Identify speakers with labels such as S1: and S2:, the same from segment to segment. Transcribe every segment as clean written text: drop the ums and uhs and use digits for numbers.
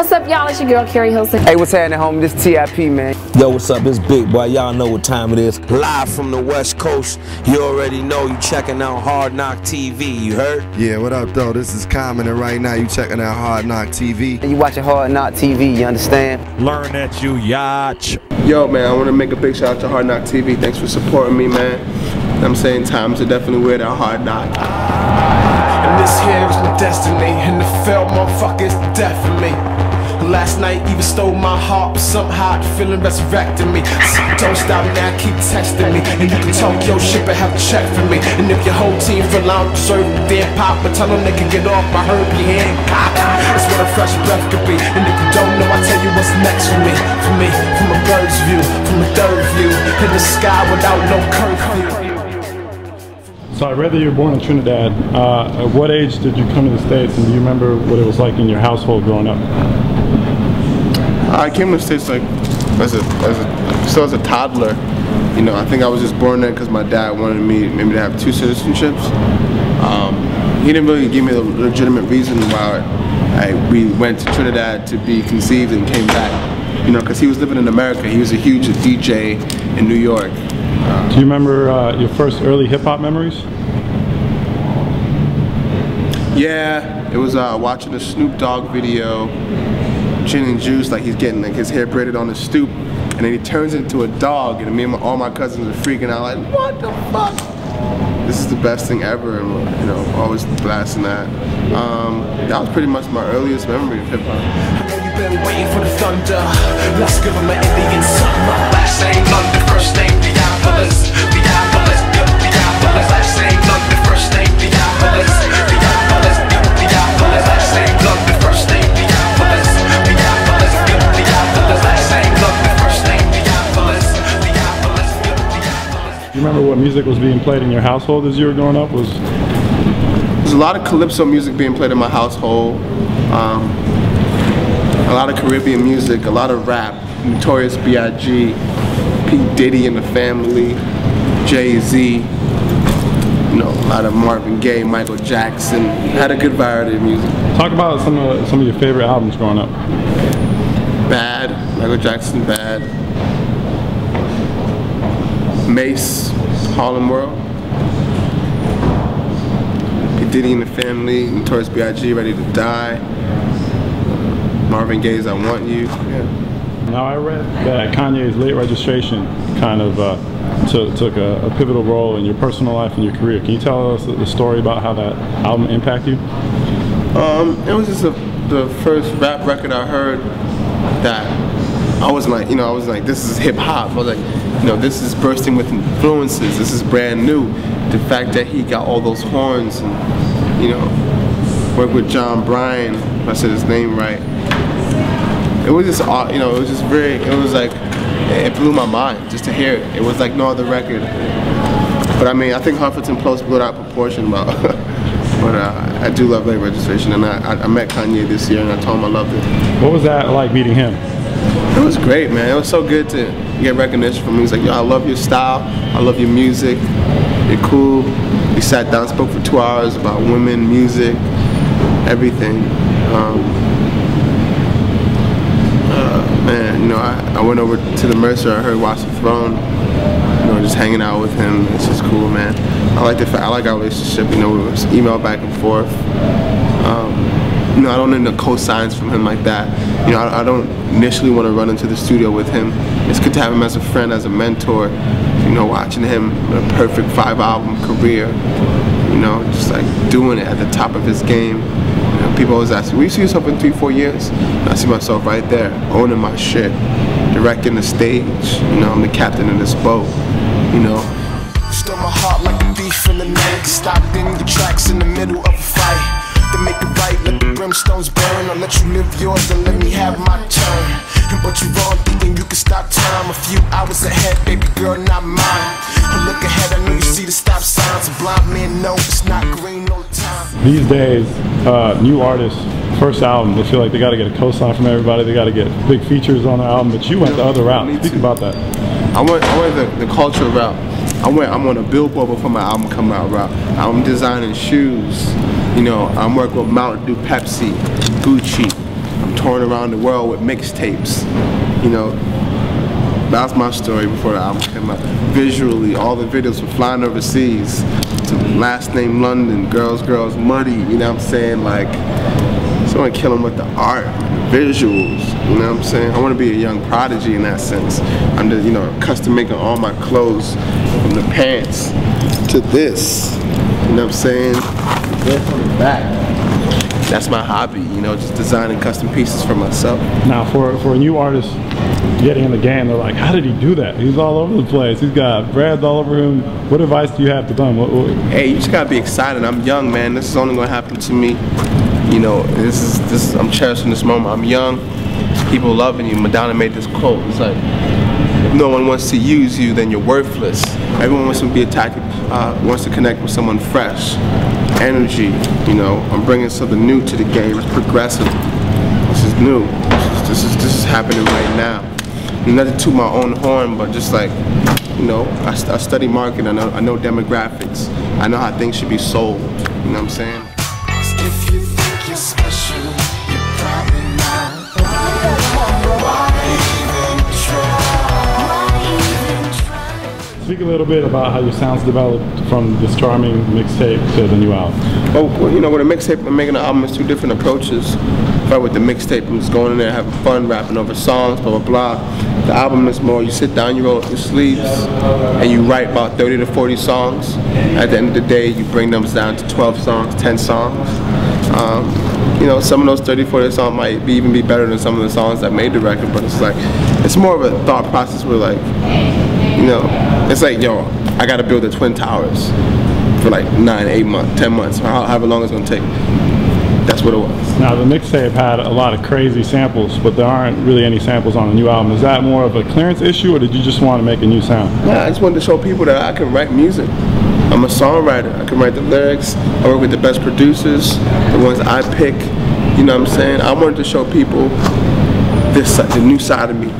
S1: What's up, y'all? It's your girl, Carrie Hilson.
S2: Hey, what's happening, homie? This TIP, man.
S3: Yo, what's up? It's Big Boy. Y'all know what time it is. Live from the West Coast. You already know you checking out Hard Knock TV. You heard?
S4: Yeah, what up, though? This is Common, and right now you checking out Hard Knock TV.
S2: You watching Hard Knock TV, you understand?
S5: Learn that you yacht.
S6: Yo, man, I want to make a big shout out to Hard Knock TV. Thanks for supporting me, man. I'm saying times are definitely weird at Hard Knock.
S7: And this here is my destiny, and the failed motherfucker is the death of me. Last night even stole my heart, but somehow the feeling resurrected me. So don't stop now, keep testing me. And you can talk your shit, but have a check for me. And if your whole team feel I don't deserve it, then pop. But tell them they can get off, I heard your hand pop. That's what a fresh breath could be. And if you don't know, I tell you what's next for me. From a bird's view, from a third view, in the sky without no curfew.
S8: So I read that you were born in Trinidad. At what age did you come to the States, and do you remember what it was like in your household growing up?
S6: I came to the States like as a toddler. You know, I think I was just born there because my dad wanted me maybe to have two citizenships. He didn't really give me the legitimate reason why we went to Trinidad to be conceived and came back. You know, because he was living in America. He was a huge DJ in New York.
S8: Do you remember your first early hip-hop memories?
S6: Yeah, it was watching a Snoop Dogg video, Gin and Juice, like he's getting like his hair braided on the stoop, and then he turns into a dog, and me and all my cousins are freaking out like, what the fuck? This is the best thing ever, and you know, always blasting that. That was pretty much my earliest memory of hip-hop.
S7: I know you've been waiting for the thunder. Let's give them an Indian summer. Last name London, first name Theophilus. Theophilus, Theophilus. Last name London, first name Theophilus. Theophilus, Theophilus. Last name London, first name Theophilus. Theophilus, Theophilus. Last name London, first name Theophilus. Theophilus, Theophilus.
S8: Do you remember what music was being played in your household as you were growing up?
S6: There's a lot of calypso music being played in my household. A lot of Caribbean music, a lot of rap, Notorious B.I.G, P. Diddy and the Family, Jay-Z, you know, a lot of Marvin Gaye, Michael Jackson. Had a good variety of music.
S8: Talk about some of your favorite albums growing up.
S6: Bad, Michael Jackson, Bad. Mace, Harlem World. P. Diddy and the Family, Notorious B.I.G, Ready to Die. Marvin Gaye's I Want You. Yeah.
S8: Now I read that Kanye's late registration kind of took a pivotal role in your personal life and your career. Can you tell us the story about how that album impacted you?
S6: It was just the first rap record I heard that I was like, you know, this is hip hop. I was like, you know, this is bursting with influences. This is brand new. The fact that he got all those horns and, you know, worked with John Bryan, if I said his name right. It was just, you know, it was just very, it was like, it blew my mind just to hear it. It was like no other record. But I mean, I think Huffington Post blew it out of proportion, but I do love late registration, and I met Kanye this year, and I told him I loved it.
S8: What was that like meeting him?
S6: It was great, man. It was so good to get recognition from him. He's like, yo, I love your style, I love your music, you're cool. We sat down, spoke for 2 hours about women, music, everything. Man, you know, I went over to the Mercer. I heard Watch the Throne. You know, just hanging out with him. It's just cool, man. I like our relationship. You know, it was email back and forth. You know, I don't need no co-signs from him like that. You know, I don't initially want to run into the studio with him. It's good to have him as a friend, as a mentor. You know, watching him a perfect 5-album career. You know, just like doing it at the top of his game. People always ask me, will you see yourself in 3-4 years? And I see myself right there, owning my shit, directing the stage. You know, I'm the captain of this boat, you know.
S7: Stole my heart like a thief in the night. Stopped in the tracks in the middle of a fight. To make it right, let the brimstones burn. I'll let you live yours and let me have my turn. But you're wrong thinking you can stop time. A few hours ahead, baby girl, not mine. But look ahead, I know you see the stop signs. A blind man know it's not green all the time.
S8: These days, new artists, first album, they feel like they got to get a co-sign from everybody. They got to get big features on their album. But you went the other route. Speak about that.
S6: I went the culture route. I'm on a billboard before my album come out route. I'm designing shoes. You know, I'm working with Mountain Dew, Pepsi, Gucci. I'm touring around the world with mixtapes. You know, that's my story before the album came out. Visually, all the videos were flying overseas to Last Name London, Girls, Girls, Muddy, you know what I'm saying? Like, someone killing with the art, the visuals, you know what I'm saying? I want to be a young prodigy in that sense. I'm just, you know, custom making all my clothes, from the pants to this, you know what I'm saying? This on the back. That's my hobby, you know, just designing custom pieces for myself.
S8: Now, for a new artist getting in the game, they're like, how did he do that? He's all over the place. He's got brands all over him. What advice do you have to them?
S6: Hey, you just gotta be excited. I'm young, man. This is only gonna happen to me. You know, this is I'm cherishing this moment. I'm young. People loving you. Madonna made this quote. It's like, if no one wants to use you, then you're worthless. Everyone wants to be attracted, wants to connect with someone fresh. Energy, you know, I'm bringing something new to the game. It's progressive. This is new. This is happening right now. Nothing to my own horn, but just like, you know, I study marketing. I know demographics. I know how things should be sold. You know what I'm saying?
S7: If you think you're special, you're probably not. Why even try?
S8: Speak a little bit about how your sounds developed from This Charming Mixtape to the new album.
S6: Well, you know, with a mixtape, I'm making an album. It's two different approaches. But with the mixtape, I'm just going in there having fun, rapping over songs, blah, blah, blah. The album is more, you sit down, you roll up your sleeves, and you write about 30 to 40 songs. At the end of the day, you bring them down to 12 songs, 10 songs. You know, some of those 30, 40 songs might even be better than some of the songs that made the record, but it's like, it's more of a thought process where like, you know, it's like, yo, I gotta build the Twin Towers for like 9, 8 months, 10 months, however long it's gonna take. That's what it was.
S8: Now the mixtape had a lot of crazy samples, but there aren't really any samples on the new album. Is that more of a clearance issue, or did you just want to make a new sound?
S6: Yeah, I just wanted to show people that I can write music. I'm a songwriter. I can write the lyrics. I work with the best producers, the ones I pick. You know what I'm saying? I wanted to show people this, the new side of me.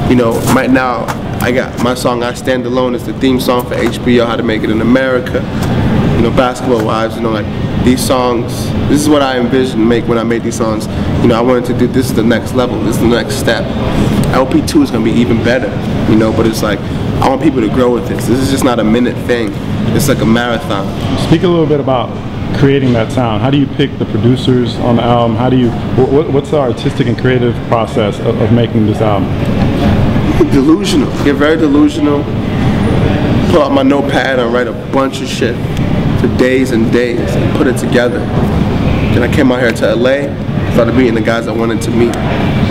S6: You know, right now, I got my song I Stand Alone is the theme song for HBO, How to Make It in America. You know, Basketball Wives, you know, like these songs, this is what I envisioned when I made these songs. You know, I wanted to do, this is the next level, this is the next step. LP2 is gonna be even better, you know, but it's like, I want people to grow with this. This is just not a minute thing. It's like a marathon. Speak
S8: a little bit about creating that sound. How do you pick the producers on the album? How do you, what's the artistic and creative process of making this album?
S6: Delusional, get very delusional. Pull out my notepad and write a bunch of shit for days and days and put it together. Then I came out here to LA, started meeting the guys I wanted to meet.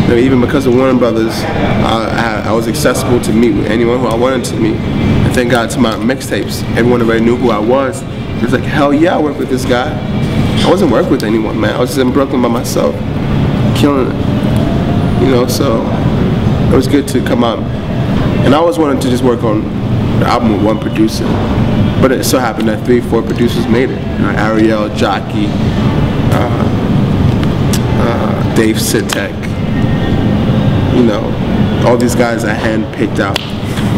S6: You know, even because of Warner Brothers, I was accessible to meet with anyone who I wanted to meet. And thank God to my mixtapes, everyone already knew who I was. It was like, hell yeah, I work with this guy. I wasn't working with anyone, man. I was just in Brooklyn by myself, killing it. You know, so it was good to come out. And I always wanted to just work on the album with one producer. But it so happened that 3 or 4 producers made it. You know, Ariel, Jockey, Dave Sitek. You know, all these guys I hand-picked out.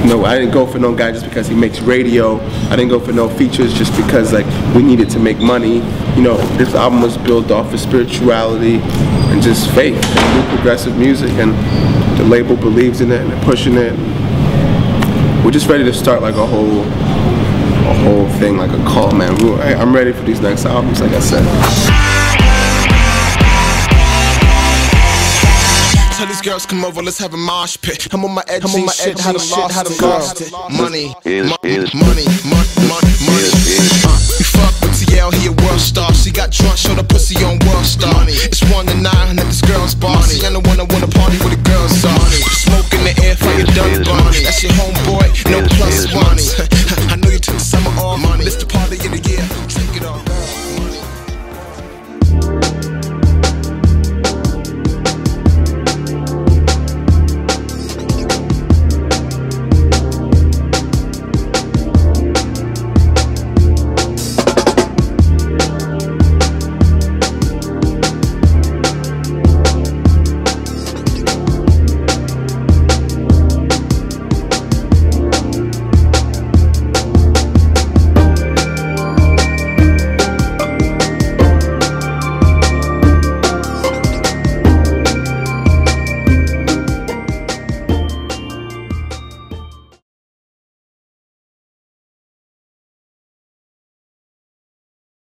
S6: You know, I didn't go for no guy just because he makes radio. I didn't go for no features just because like we needed to make money. You know, this album was built off of spirituality and just faith and new progressive music, and the label believes in it and they're pushing it. We're just ready to start like a whole thing, like a call, man. I'm ready for these next albums, like I said.
S7: Tell these girls come over, let's have a mosh pit. I'm on my edge, shit, how to lost it. Money. We fuck with TL, he a world star. She got drunk, showed her pussy on World Star. It's 1 to 9, that this girl's bossy. I'm the one I wanna party with.